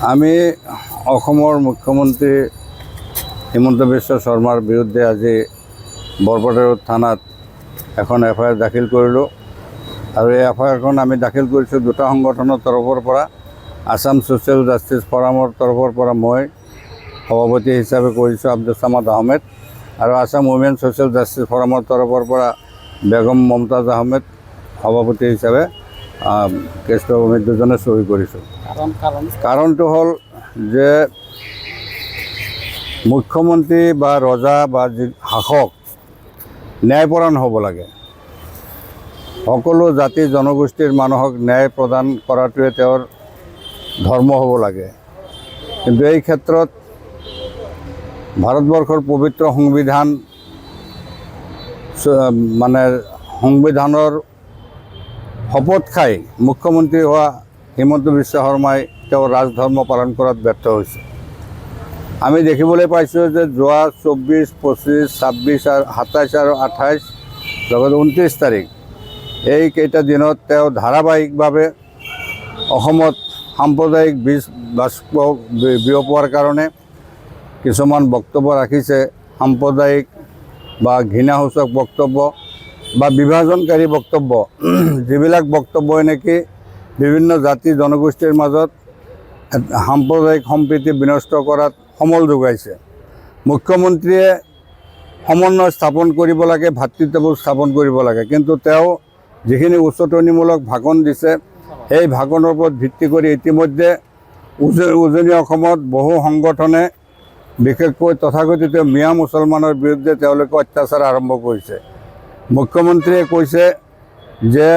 আমি অসমৰ মুখ্যমন্ত্ৰী হিমন্ত বিশ্ব শৰ্মাৰ বিৰুদ্ধে আজি বৰপেটা ৰোড থানাত এখন এফআইআৰ দাখিল কৰিলোঁ আৰু এই এফআইআৰখন আমি দাখিল কৰিছোঁ দুটা সংগঠনৰ তৰফৰ পৰা। আসাম ছ'চিয়েল জাষ্টিছ ফৰামৰ তৰফৰ পৰা মই সভাপতি হিচাপে কৰিছোঁ আব্দুল ছামাদ আহমেদ, আৰু আসাম উমেন ছ'চিয়েল জাষ্টিছ ফৰামৰ তৰফৰ পৰা বেগম মমতাজ আহমেদ সভাপতি হিচাপে কেছটো আমি দুজনে চহী কৰিছোঁ। কাৰণটো হ'ল যে মুখ্যমন্ত্ৰী বা ৰজা বা যি শাসক ন্যায়পৰায়ণ হ'ব লাগে। সকলো জাতি জনগোষ্ঠীৰ মানুহক ন্যায় প্ৰদান কৰাটোৱে তেওঁৰ ধৰ্ম হ'ব লাগে। কিন্তু এই ক্ষেত্ৰত ভাৰতবৰ্ষৰ পবিত্ৰ সংবিধান সংবিধানৰ শপত খাই মুখ্যমন্ত্ৰী হোৱা হিমন্ত বিশ্ব শৰ্মাই তেওঁৰ ৰাজধৰ্ম পালন কৰাত ব্যৰ্থ হৈছে। আমি দেখিবলৈ পাইছোঁ যে যোৱা 24, 25, 26 আৰু 27 আৰু 28 লগতে 29 তাৰিখ এইকেইটা দিনত তেওঁ ধাৰাবাহিকভাৱে অসমত সাম্প্ৰদায়িক বাষ্প বিয়পোৱাৰ কাৰণে কিছুমান বক্তব্য ৰাখিছে। সাম্প্ৰদায়িক বা ঘৃণাসূচক বক্তব্য বা বিভাজনকাৰী বক্তব্য, যিবিলাক বক্তব্যই নেকি বিভিন্ন জাতি জনগোষ্ঠীৰ মাজত সাম্প্ৰদায়িক সম্প্ৰীতি বিনষ্ট কৰাত সমল যোগাইছে। মুখ্যমন্ত্ৰীয়ে সমন্বয় স্থাপন কৰিব লাগে, ভাতৃত্ববোধ স্থাপন কৰিব লাগে, কিন্তু তেওঁ যিখিনি উচতনিমূলক ভাষণ দিছে সেই ভাষণৰ ওপৰত ভিত্তি কৰি ইতিমধ্যে উজনি অসমত বহু সংগঠনে বিশেষকৈ তথাকথিত মিয়া মুছলমানৰ বিৰুদ্ধে তেওঁলোকে অত্যাচাৰ আৰম্ভ কৰিছে। মুখ্যমন্ত্ৰীয়ে কৈছে যে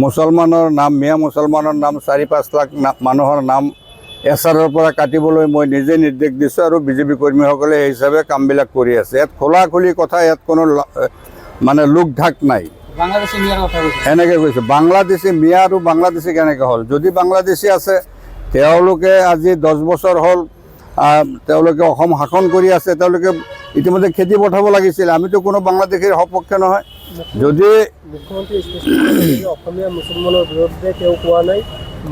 মুছলমানৰ নাম, মিয়া মুছলমানৰ নাম 4-5 লাখ মানুহৰ নাম এছাৰৰ পৰা কাটিবলৈ মই নিজে নিৰ্দেশ দিছোঁ আৰু বিজেপি কৰ্মীসকলে সেই হিচাপে কামবিলাক কৰি আছে। ইয়াত খোলাখুলি কথা, ইয়াত কোনো লোক ঢাক নাই। এনেকৈ কৈছে বাংলাদেশী মিয়া আৰু বাংলাদেশী কেনেকৈ হ'ল? যদি বাংলাদেশী আছে তেওঁলোকে আজি 10 বছৰ হ'ল তেওঁলোকে অসম শাসন কৰি আছে, তেওঁলোকে ইতিমধ্যে খেতি পঠাব লাগিছিল। আমিতো কোনো বাংলাদেশীৰ সপক্ষে নহয়। যদি মুখ্যমন্ত্ৰী অসমীয়া মুছলমানৰ বিৰুদ্ধে তেওঁ কোৱা নাই,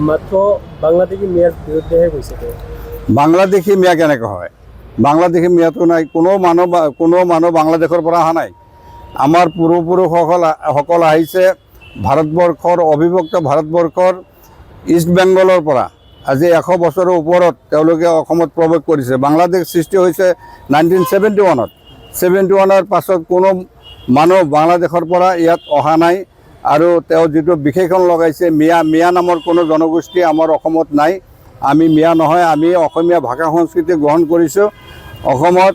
মাত্ৰ বাংলাদেশী মিয়াৰ বিৰুদ্ধেহে কৈছে। বাংলাদেশী মিয়া কেনেকৈ হয়? বাংলাদেশী মিয়াটো নাই। কোনো মানুহ বাংলাদেশৰ পৰা অহা নাই। আমাৰ পূৰ্বপুৰুষসকল আহিছে ভাৰতবৰ্ষৰ অবিভক্ত ভাৰতবৰ্ষৰ ইষ্ট বেংগলৰ পৰা। আজি 100 বছৰৰ ওপৰত তেওঁলোকে অসমত প্ৰৱেশ কৰিছে। বাংলাদেশ সৃষ্টি হৈছে 1971-ত। 71-ৰ পাছত কোনো মানুহ বাংলাদেশৰ পৰা ইয়াত অহা নাই। আৰু তেওঁ যিটো বিশেষণ লগাইছে মিয়া নামৰ কোনো জনগোষ্ঠী আমাৰ অসমত নাই। আমি মিয়া নহয়, আমি অসমীয়া ভাষা সংস্কৃতি গ্ৰহণ কৰিছোঁ। অসমত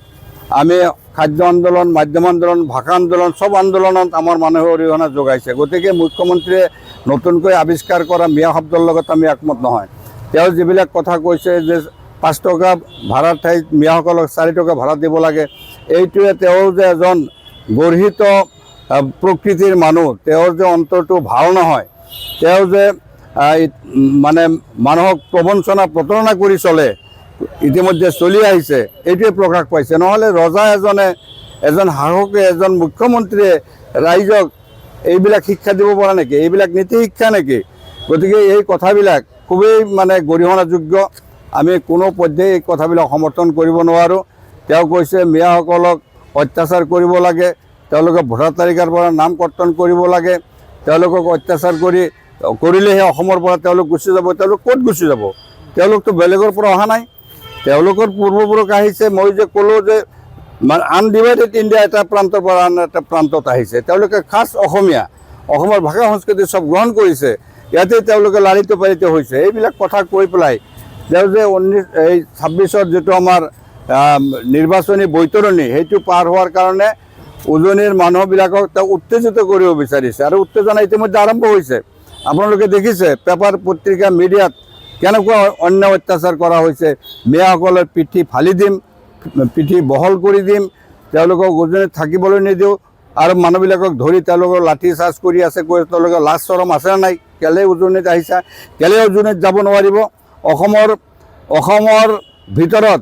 আমি খাদ্য আন্দোলন, মাধ্যম আন্দোলন, ভাষা আন্দোলন, চব আন্দোলনত আমাৰ মানুহে অৰিহণা যোগাইছে। গতিকে মুখ্যমন্ত্ৰীয়ে নতুনকৈ আৱিষ্কাৰ কৰা মিয়া শব্দৰ লগত আমি একমত নহয়। তেওঁ যিবিলাক কথা কৈছে যে 5 টকা ভাড়াৰ ঠাইত মিয়াসকলক 4 টকা ভাড়া দিব লাগে, এইটোৱে তেওঁৰ যে এজন গৰ্হিত প্ৰকৃতিৰ মানুহ, তেওঁৰ যে অন্তৰটো ভাল নহয়, তেওঁ যে মানুহক প্ৰতাৰণা কৰি চলে, ইতিমধ্যে চলি আহিছে, এইটোৱে প্ৰকাশ পাইছে। নহ'লে ৰজা এজন শাসকে, এজন মুখ্যমন্ত্ৰীয়ে ৰাইজক এইবিলাক শিক্ষা দিব পৰা নেকি? এইবিলাক নীতি শিক্ষা নেকি? গতিকে এই কথাবিলাক খুবেই গৰিহণাযোগ্য। আমি কোনো পধ্যেই এই কথাবিলাক সমৰ্থন কৰিব নোৱাৰোঁ। তেওঁ কৈছে মিয়াসকলক অত্যাচাৰ কৰিব লাগে, তেওঁলোকে ভোটাৰ তালিকাৰ পৰা নাম কৰ্তন কৰিব লাগে, তেওঁলোকক অত্যাচাৰ কৰিলেহে অসমৰ পৰা তেওঁলোক গুচি যাব। তেওঁলোক ক'ত গুচি যাব? তেওঁলোকতো বেলেগৰ পৰা অহা নাই। তেওঁলোকৰ পূৰ্বপুৰুষ আহিছে। মই যে ক'লোঁ যে আনডিভাইডেড ইণ্ডিয়া এটা প্ৰান্তৰ পৰা আন এটা প্ৰান্তত আহিছে। তেওঁলোকে খাছ অসমীয়া, অসমৰ ভাষা সংস্কৃতি চব গ্ৰহণ কৰিছে। ইয়াতে তেওঁলোকে লালিত পালিত হৈছে। এইবিলাক কথা কৈ পেলাই তেওঁ যে 26ৰ যিটো আমাৰ নিৰ্বাচনী বৈতৰণি, সেইটো পাৰ হোৱাৰ কাৰণে উজনিৰ মানুহবিলাকক তেওঁ উত্তেজিত কৰিব বিচাৰিছে। আৰু উত্তেজনা ইতিমধ্যে আৰম্ভ হৈছে। আপোনালোকে দেখিছে পেপাৰ, পত্ৰিকা, মিডিয়াত কেনেকুৱা অন্যায় অত্যাচাৰ কৰা হৈছে। মিয়াসকলৰ পিঠি ফালি দিম, পিঠি বহল কৰি দিম, তেওঁলোকক উজনিত থাকিবলৈ নিদিওঁ, আৰু মানুহবিলাকক ধৰি তেওঁলোকক লাঠি চাৰ্জ কৰি আছে। তেওঁলোকে লাজ চৰম আছে নাই? কেলে উজনিত আহিছা? কেলে উজনিত যাব নোৱাৰিব? অসমৰ ভিতৰত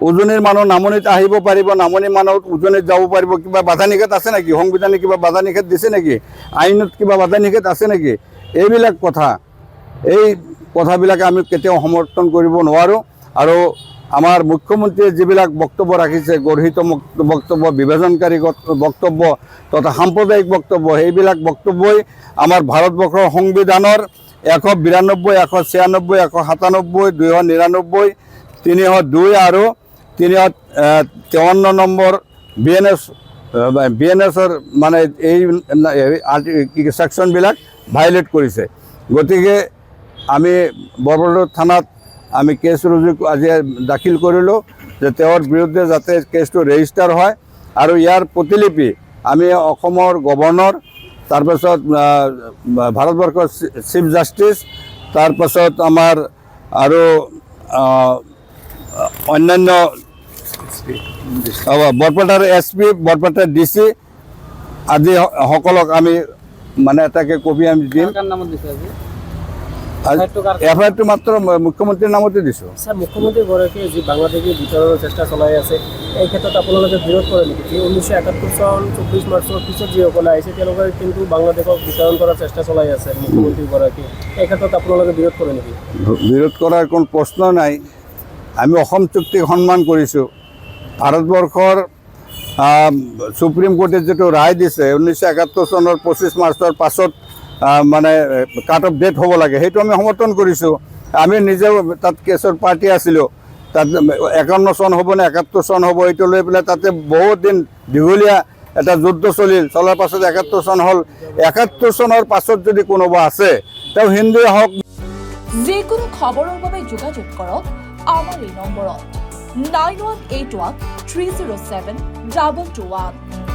উজনিৰ মানুহ নামনিত আহিব পাৰিব, নামনি মানুহ উজনিত যাব পাৰিব। কিবা বাধা নিষেধ আছে নেকি? সংবিধানে কিবা বাধা নিষেধ দিছে নেকি? আইনত কিবা বাধা নিষেধ আছে নেকি? এইবিলাক কথা, এই কথাবিলাক আমি কেতিয়াও সমৰ্থন কৰিব নোৱাৰোঁ। আৰু আমাৰ মুখ্যমন্ত্ৰীয়ে যিবিলাক বক্তব্য ৰাখিছে, গৰ্হিত বক্তব্য, বিভাজনকাৰী বক্তব্য তথা সাম্প্ৰদায়িক বক্তব্য, সেইবিলাক বক্তব্যই আমাৰ ভাৰতবৰ্ষৰ সংবিধানৰ 192, 196, 197, 299, 302 আৰু 353 নম্বৰ BNSৰ মানে এই ছেকশ্যনবিলাক ভাইলেট কৰিছে। গতিকে আমি বৰপেটা থানাত আমি কেছ আজি দাখিল কৰিলোঁ যে তেওঁৰ বিৰুদ্ধে যাতে কেছটো ৰেজিষ্টাৰ হয় আৰু ইয়াৰ প্ৰতিলিপি আমি অসমৰ গভৰ্ণৰ, তাৰপাছত ভাৰতবৰ্ষৰ চিফ জাষ্টিছ, তাৰপাছত আমাৰ আৰু অন্যান্য বৰপেটাৰ SP, বৰপেটাৰ DC আদি সকলক আমি মানে এটাকে কপি আমি দিম। এফআইআৰটো মাত্ৰ মুখ্যমন্ত্ৰীৰ নামতে দিছোঁ। স্যাৰ, মুখ্যমন্ত্ৰীগৰাকীয়ে যি বাংলাদেশী বিতৰণৰ চেষ্টা চলাই আছে, এই ক্ষেত্ৰত আপোনালোকে বিৰোধ কৰে নেকি? যি 1971 চন 24 মাৰ্চৰ পিছত যিসকলে আহিছে তেওঁলোকে কিন্তু বাংলাদেশক বিতৰণ কৰাৰ চেষ্টা চলাই আছে মুখ্যমন্ত্ৰীগৰাকীয়ে, এই ক্ষেত্ৰত আপোনালোকে বিৰোধ কৰে নেকি? বিৰোধ কৰাৰ কোনো প্ৰশ্ন নাই। আমি অসম চুক্তিক সন্মান কৰিছোঁ। ভাৰতবৰ্ষৰ সুপ্ৰিম কোৰ্টে যিটো ৰায় দিছে 1971 চনৰ 25 মাৰ্চৰ পাছত মানে কাট অফ ডেট হ'ব লাগে, সেইটো আমি সমৰ্থন কৰিছোঁ। আমি নিজেও তাত কেছৰ পাৰ্টি আছিলোঁ। তাত 51 চন হ'ব নে 71 চন হ'ব, এইটো লৈ পেলাই তাতে বহুত দিন দীঘলীয়া এটা যুদ্ধ চলাৰ পাছত 71 চন হ'ল। 71 চনৰ পাছত যদি কোনোবা আছে, তেওঁ হিন্দুৱে হওক। যিকোনো খবৰৰ বাবে যোগাযোগ কৰক আমাৰ এই নম্বৰত 9181 307 221।